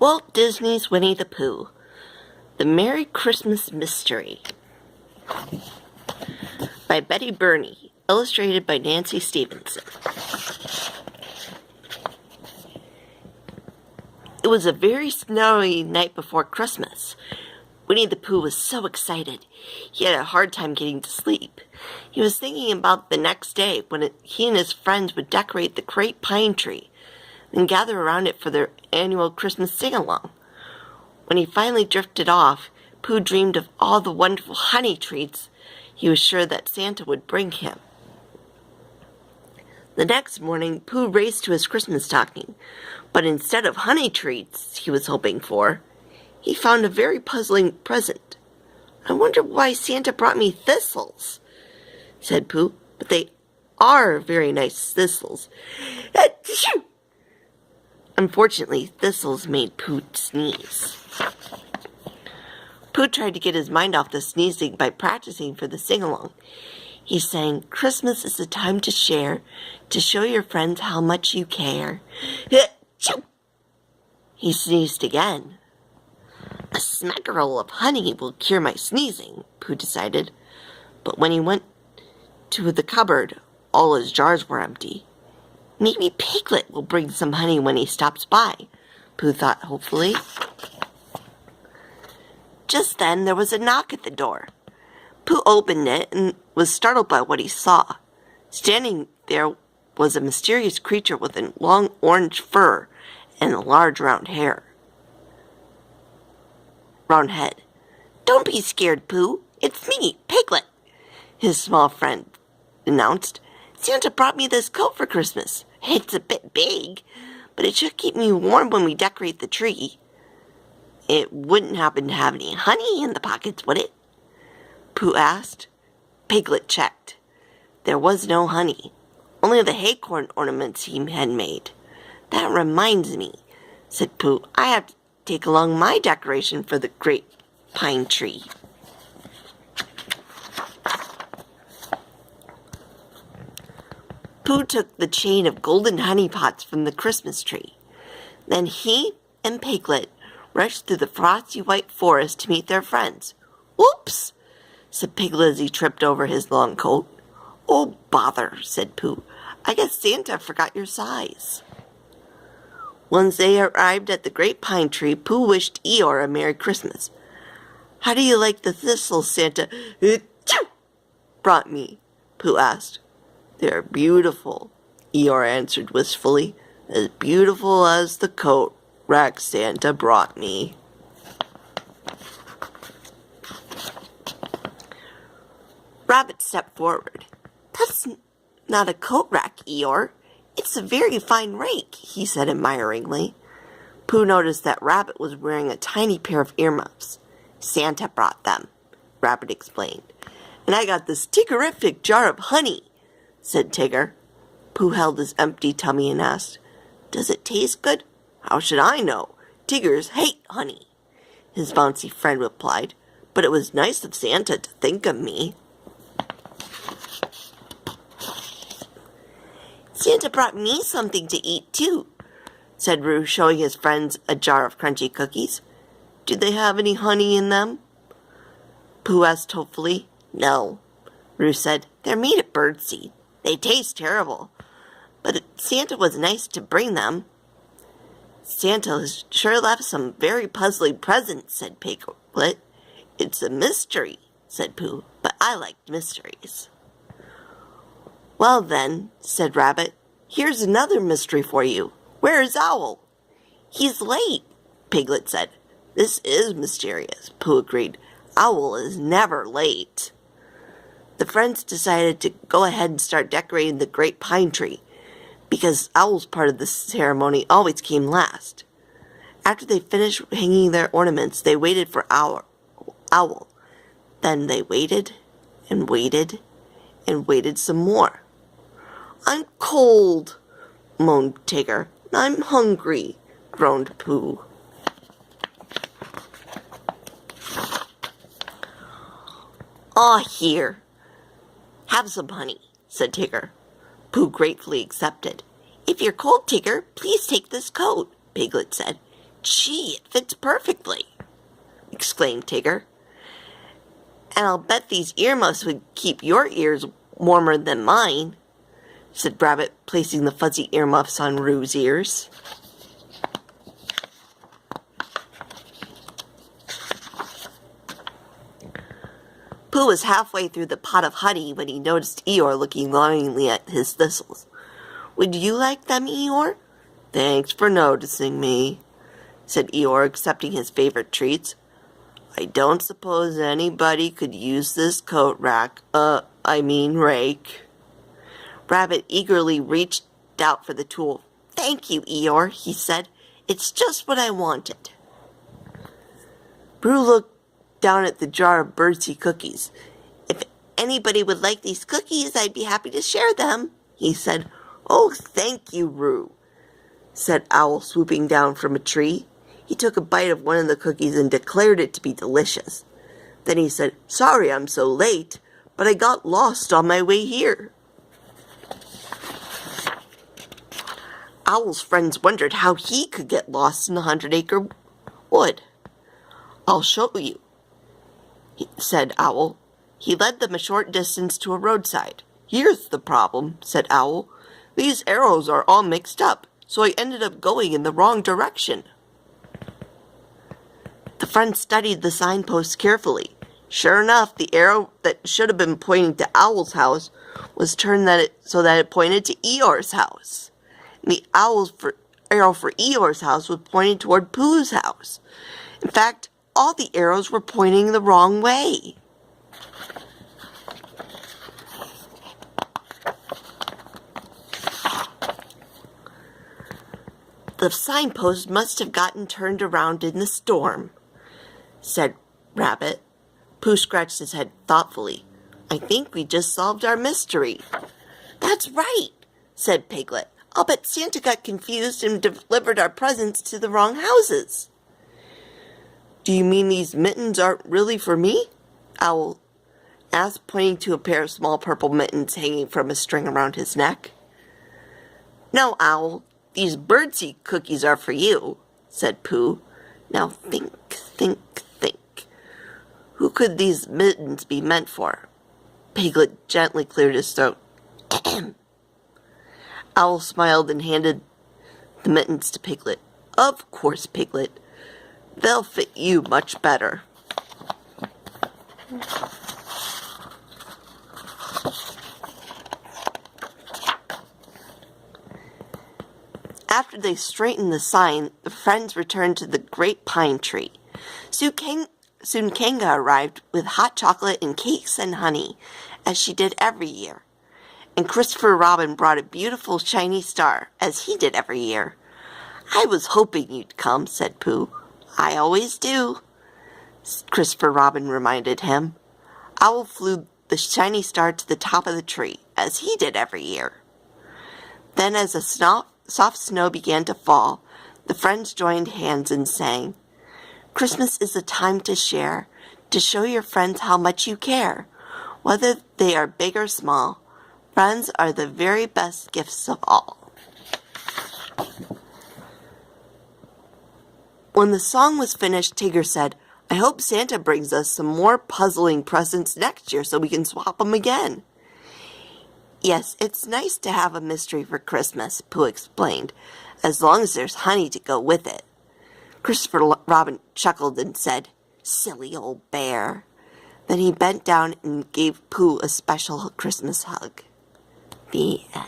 Walt Disney's Winnie the Pooh, The Merry Christmas Mystery, by Betty Burney, illustrated by Nancy Stevenson. It was a very snowy night before Christmas. Winnie the Pooh was so excited. He had a hard time getting to sleep. He was thinking about the next day when he and his friends would decorate the great pine tree and gather around it for their annual Christmas sing-along. When he finally drifted off, Pooh dreamed of all the wonderful honey treats he was sure that Santa would bring him. The next morning, Pooh raced to his Christmas stocking, but instead of honey treats he was hoping for, he found a very puzzling present. "I wonder why Santa brought me thistles," said Pooh, "but they are very nice thistles." Achoo! Unfortunately, thistles made Pooh sneeze. Pooh tried to get his mind off the sneezing by practicing for the sing-along. He sang, "Christmas is the time to share, to show your friends how much you care." Achoo! He sneezed again. "A smackerel of honey will cure my sneezing," Pooh decided. But when he went to the cupboard, all his jars were empty. "Maybe Piglet will bring some honey when he stops by," Pooh thought hopefully. Just then there was a knock at the door. Pooh opened it and was startled by what he saw. Standing there was a mysterious creature with a long orange fur and a large round head. "Don't be scared, Pooh. It's me, Piglet," his small friend announced. "Santa brought me this coat for Christmas. It's a bit big, but it should keep me warm when we decorate the tree." "It wouldn't happen to have any honey in the pockets, would it?" Pooh asked. Piglet checked. There was no honey, only the acorn ornaments he had made. "That reminds me," said Pooh, "I have to take along my decoration for the great pine tree." Pooh took the chain of golden honey pots from the Christmas tree. Then he and Piglet rushed through the frosty white forest to meet their friends. "Oops!" said Piglet as he tripped over his long coat. "Oh, bother," said Pooh. "I guess Santa forgot your size." Once they arrived at the great pine tree, Pooh wished Eeyore a Merry Christmas. "How do you like the thistles Santa brought me?" Pooh asked. "They're beautiful," Eeyore answered wistfully. "As beautiful as the coat rack Santa brought me." Rabbit stepped forward. "That's not a coat rack, Eeyore. It's a very fine rake," he said admiringly. Pooh noticed that Rabbit was wearing a tiny pair of earmuffs. "Santa brought them," Rabbit explained. "And I got this tiggerific jar of honey," said Tigger. Pooh held his empty tummy and asked, "Does it taste good?" "How should I know? Tiggers hate honey," his bouncy friend replied. "But it was nice of Santa to think of me." "Santa brought me something to eat, too," said Roo, showing his friends a jar of crunchy cookies. "Do they have any honey in them?" Pooh asked hopefully. "No," Roo said. "They're made of birdseed. They taste terrible. But Santa was nice to bring them." "Santa has sure left some very puzzling presents," said Piglet. "It's a mystery," said Pooh, "but I like mysteries." "Well then," said Rabbit, "here's another mystery for you. Where is Owl?" "He's late," Piglet said. "This is mysterious," Pooh agreed. "Owl is never late." The friends decided to go ahead and start decorating the great pine tree, because Owl's part of the ceremony always came last. After they finished hanging their ornaments, they waited for Owl. Then they waited and waited and waited some more. "I'm cold," moaned Tigger. "I'm hungry," groaned Pooh. "Aw, here. Have some honey," said Tigger. Pooh gratefully accepted. "If you're cold, Tigger, please take this coat," Piglet said. Gee, it fits perfectly, exclaimed Tigger. And I'll bet these earmuffs would keep your ears warmer than mine, said Rabbit, placing the fuzzy earmuffs on Roo's ears. Pooh was halfway through the pot of honey when he noticed Eeyore looking longingly at his thistles. Would you like them, Eeyore? Thanks for noticing me, said Eeyore, accepting his favorite treats. I don't suppose anybody could use this coat rake. Rabbit eagerly reached out for the tool. Thank you, Eeyore, he said. It's just what I wanted. Pooh looked down at the jar of birdseed cookies. If anybody would like these cookies, I'd be happy to share them, he said. Oh, thank you, Roo, said Owl, swooping down from a tree. He took a bite of one of the cookies and declared it to be delicious. Then he said, Sorry I'm so late, but I got lost on my way here. Owl's friends wondered how he could get lost in the 100-acre wood. I'll show you, said Owl. He led them a short distance to a roadside. Here's the problem, said Owl. These arrows are all mixed up, so I ended up going in the wrong direction. The friends studied the signpost carefully. Sure enough, the arrow that should have been pointing to Owl's house was turned so that it pointed to Eeyore's house. And the arrow for Eeyore's house was pointing toward Pooh's house. In fact, all the arrows were pointing the wrong way. The signpost must have gotten turned around in the storm, said Rabbit. Pooh scratched his head thoughtfully. I think we just solved our mystery. That's right, said Piglet. I'll bet Santa got confused and delivered our presents to the wrong houses. Do you mean these mittens aren't really for me? Owl asked, pointing to a pair of small purple mittens hanging from a string around his neck. No, Owl, these birdseed cookies are for you, said Pooh. Now think. Who could these mittens be meant for? Piglet gently cleared his throat. Owl smiled and handed the mittens to Piglet. Of course, Piglet. They'll fit you much better. After they straightened the sign, the friends returned to the great pine tree. Soon Kanga arrived with hot chocolate and cakes and honey, as she did every year. And Christopher Robin brought a beautiful shiny star, as he did every year. I was hoping you'd come, said Pooh. I always do, Christopher Robin reminded him. Owl flew the shiny star to the top of the tree, as he did every year. Then as the soft snow began to fall, the friends joined hands and sang, Christmas is the time to share, to show your friends how much you care. Whether they are big or small, friends are the very best gifts of all. When the song was finished, Tigger said, I hope Santa brings us some more puzzling presents next year so we can swap them again. Yes, it's nice to have a mystery for Christmas, Pooh explained, as long as there's honey to go with it. Christopher Robin chuckled and said, Silly old bear. Then he bent down and gave Pooh a special Christmas hug. The end.